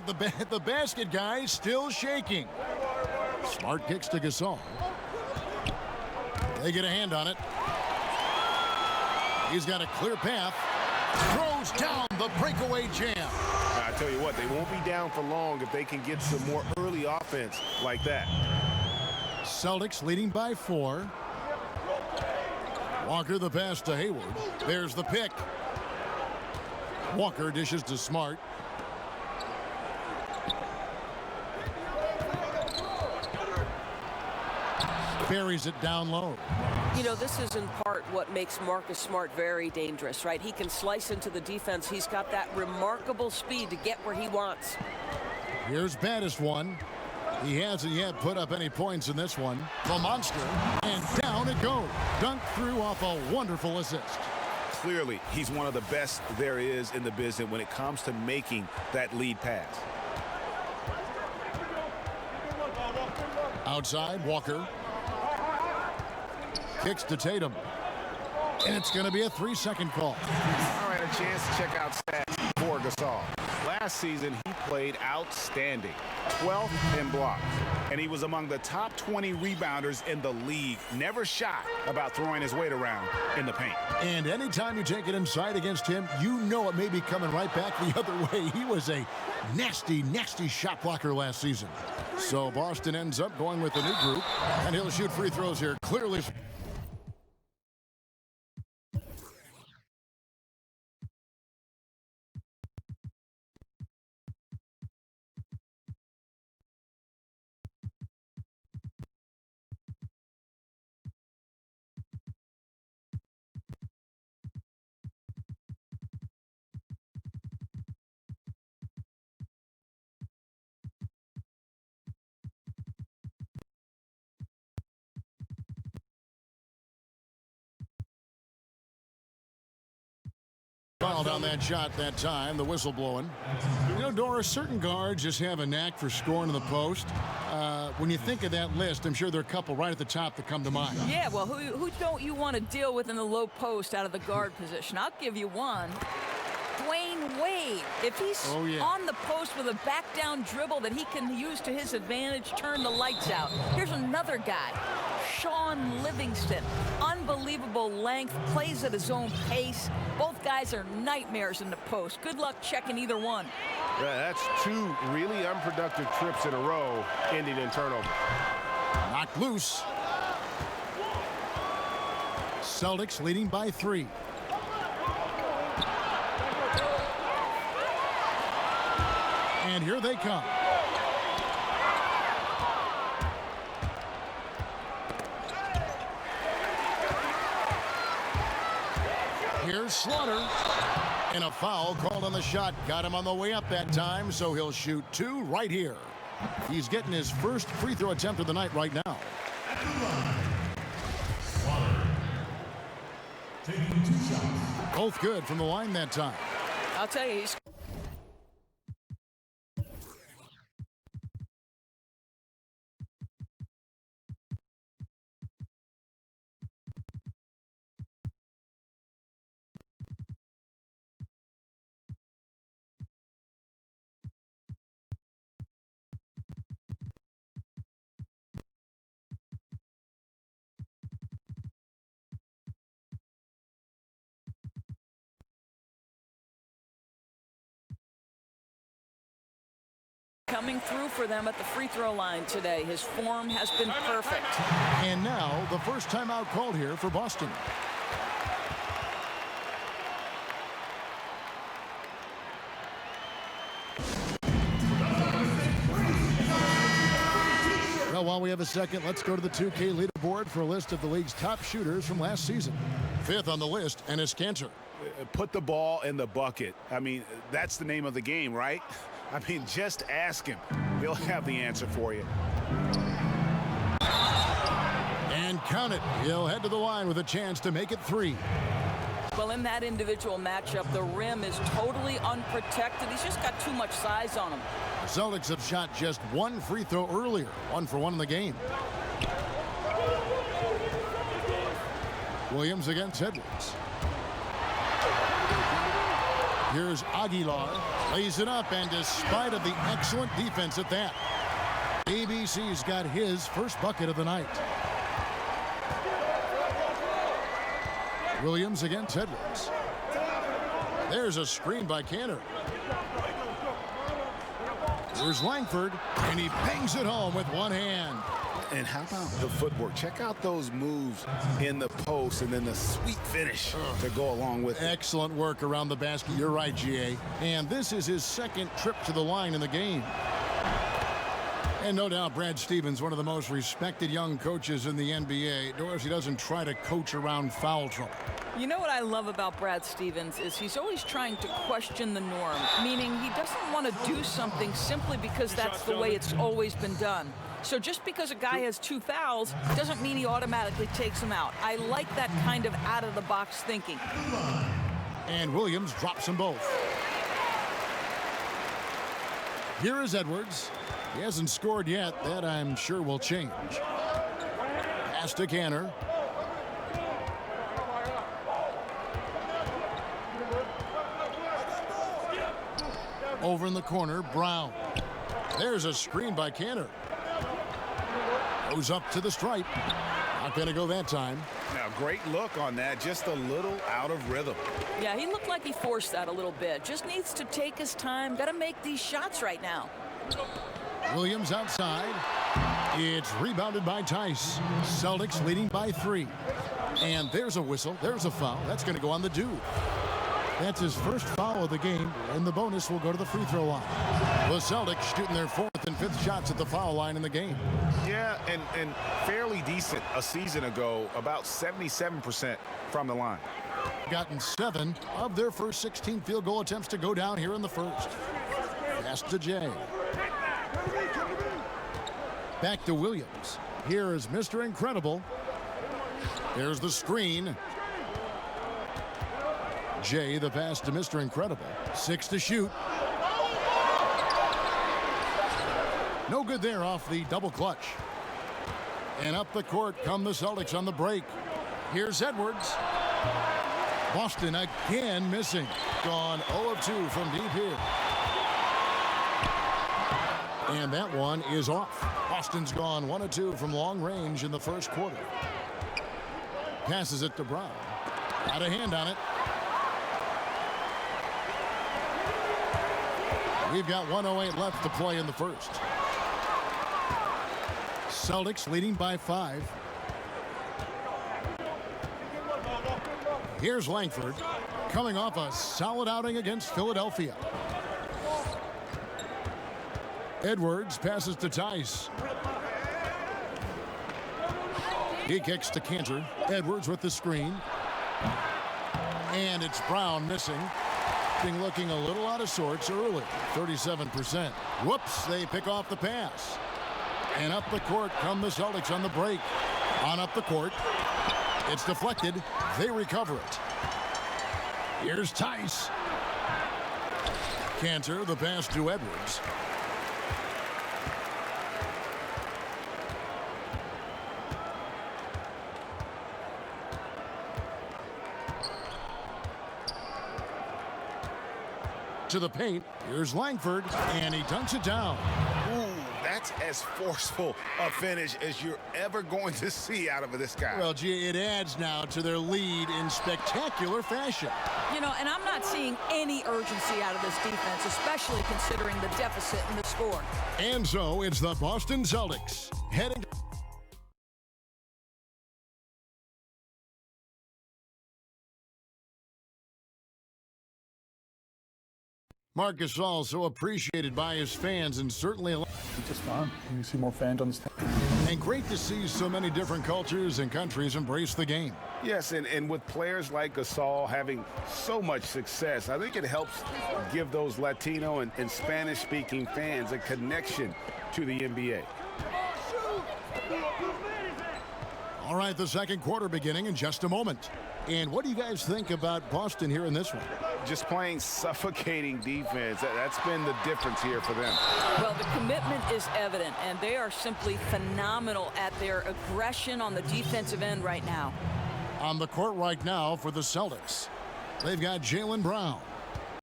The basket guy still shaking. Smart kicks to Gasol. They get a hand on it. He's got a clear path. Throws down the breakaway jam. I tell you what, they won't be down for long if they can get some more early offense like that. Celtics leading by 4. Walker the pass to Hayward. There's the pick. Walker dishes to Smart. Buries it down low. You know, this is in part what makes Marcus Smart very dangerous, right? He can slice into the defense. He's got that remarkable speed to get where he wants. Here's baddest one. He hasn't yet put up any points in this one. The monster. And down it goes. Dunked through off a wonderful assist. Clearly, he's one of the best there is in the business when it comes to making that lead pass. Outside, Walker. Kicks to Tatum. And it's going to be a 3-second call. All right, a chance to check out stats for Gasol. Last season, he played outstanding. 12th in blocks. And he was among the top 20 rebounders in the league. Never shy about throwing his weight around in the paint. And anytime you take it inside against him, you know it may be coming right back the other way. He was a nasty, nasty shot blocker last season. So Boston ends up going with a new group. And he'll shoot free throws here. Clearly. Fouled on that shot that time, the whistle blowing. You know, Doris, certain guards just have a knack for scoring in the post. When you think of that list, I'm sure there are a couple right at the top that come to mind. Yeah, well, who don't you want to deal with in the low post out of the guard position? I'll give you one. Dwayne Wade. If he's on the post with a back-down dribble that he can use to his advantage, turn the lights out. Here's another guy, Sean Livingston. Unbelievable length, plays at his own pace. Both guys are nightmares in the post. Good luck checking either one. Yeah, that's 2 really unproductive trips in a row, ending in turnover. Knocked loose. Celtics leading by 3. And here they come. Here's Slaughter. And a foul called on the shot. Got him on the way up that time, so he'll shoot 2 right here. He's getting his first free throw attempt of the night right now. Taking 2 shots. Both good from the line that time. I'll tell you, he's coming through for them at the free throw line today. His form has been perfect. And now the first timeout called here for Boston. Well, while we have a second, let's go to the 2K leaderboard for a list of the league's top shooters from last season. 5th on the list, Enes Kanter. Put the ball in the bucket. I mean, that's the name of the game, right? I mean, just ask him. He'll have the answer for you. And count it. He'll head to the line with a chance to make it 3. Well, in that individual matchup, the rim is totally unprotected. He's just got too much size on him. The Celtics have shot just 1 free throw earlier. 1 for 1 in the game. Williams against Edwards. Here's Aguilar. Lays it up, and despite of the excellent defense at that, ABC's got his first bucket of the night. Williams against Edwards. There's a screen by Cantor. Here's Langford, and he bangs it home with one hand. And how about the footwork? Check out those moves in the post and then the sweet finish to go along with it. Excellent work around the basket. You're right, GA. And this is his second trip to the line in the game. And no doubt Brad Stevens, one of the most respected young coaches in the NBA. Doris, he doesn't try to coach around foul trouble. You know what I love about Brad Stevens is he's always trying to question the norm, meaning he doesn't want to do something simply because that's the way it's always been done. So just because a guy has 2 fouls doesn't mean he automatically takes them out. I like that kind of out-of-the-box thinking. And Williams drops them both. Here is Edwards. He hasn't scored yet. That, I'm sure, will change. Pass to Cantor. Over in the corner, Brown. There's a screen by Cantor. Goes up to the stripe. Not going to go that time. Now, great look on that. Just a little out of rhythm. Yeah, he looked like he forced that a little bit. Just needs to take his time. Got to make these shots right now. Williams outside. It's rebounded by Tice. Celtics leading by 3. And there's a whistle. There's a foul. That's going to go on the dude. That's his first foul of the game, and the bonus will go to the free throw line. The Celtics shooting their 4th and 5th shots at the foul line in the game. Yeah, and fairly decent a season ago, about 77% from the line. Gotten 7 of their first 16 field goal attempts to go down here in the first. Pass to Jay. Back to Williams. Here is Mr. Incredible. There's the screen. Jay, the pass to Mr. Incredible. 6 to shoot. No good there off the double clutch. And up the court come the Celtics on the break. Here's Edwards. Boston again missing. Gone 0 of 2 from deep here. And that one is off. Boston's gone 1 of 2 from long range in the first quarter. Passes it to Brown. Got a hand on it. We've got 1:08 left to play in the first. Celtics leading by 5. Here's Langford, coming off a solid outing against Philadelphia. Edwards passes to Tice. He kicks to Cantor. Edwards with the screen. And it's Brown missing. Looking a little out of sorts early. 37%. Whoops, they pick off the pass. And up the court come the Celtics on the break. On up the court. It's deflected. They recover it. Here's Tice. Cantor, the pass to Edwards. To the paint. Here's Langford, and he dunks it down. Ooh, that's as forceful a finish as you're ever going to see out of this guy. Well, gee, it adds now to their lead in spectacular fashion. You know, and I'm not seeing any urgency out of this defense, especially considering the deficit in the score. And so it's the Boston Celtics heading. Marc Gasol, so appreciated by his fans, and certainly It's just fun. You see more fans on the stage. and great to see so many different cultures and countries embrace the game. Yes, and with players like Gasol having so much success, I think it helps give those Latino and Spanish-speaking fans a connection to the NBA. All right, the second quarter beginning in just a moment. And what do you guys think about Boston here in this one? Just playing suffocating defense. That's been the difference here for them. Well, the commitment is evident, and they are simply phenomenal at their aggression on the defensive end right now. On the court right now for the Celtics, they've got Jaylen Brown.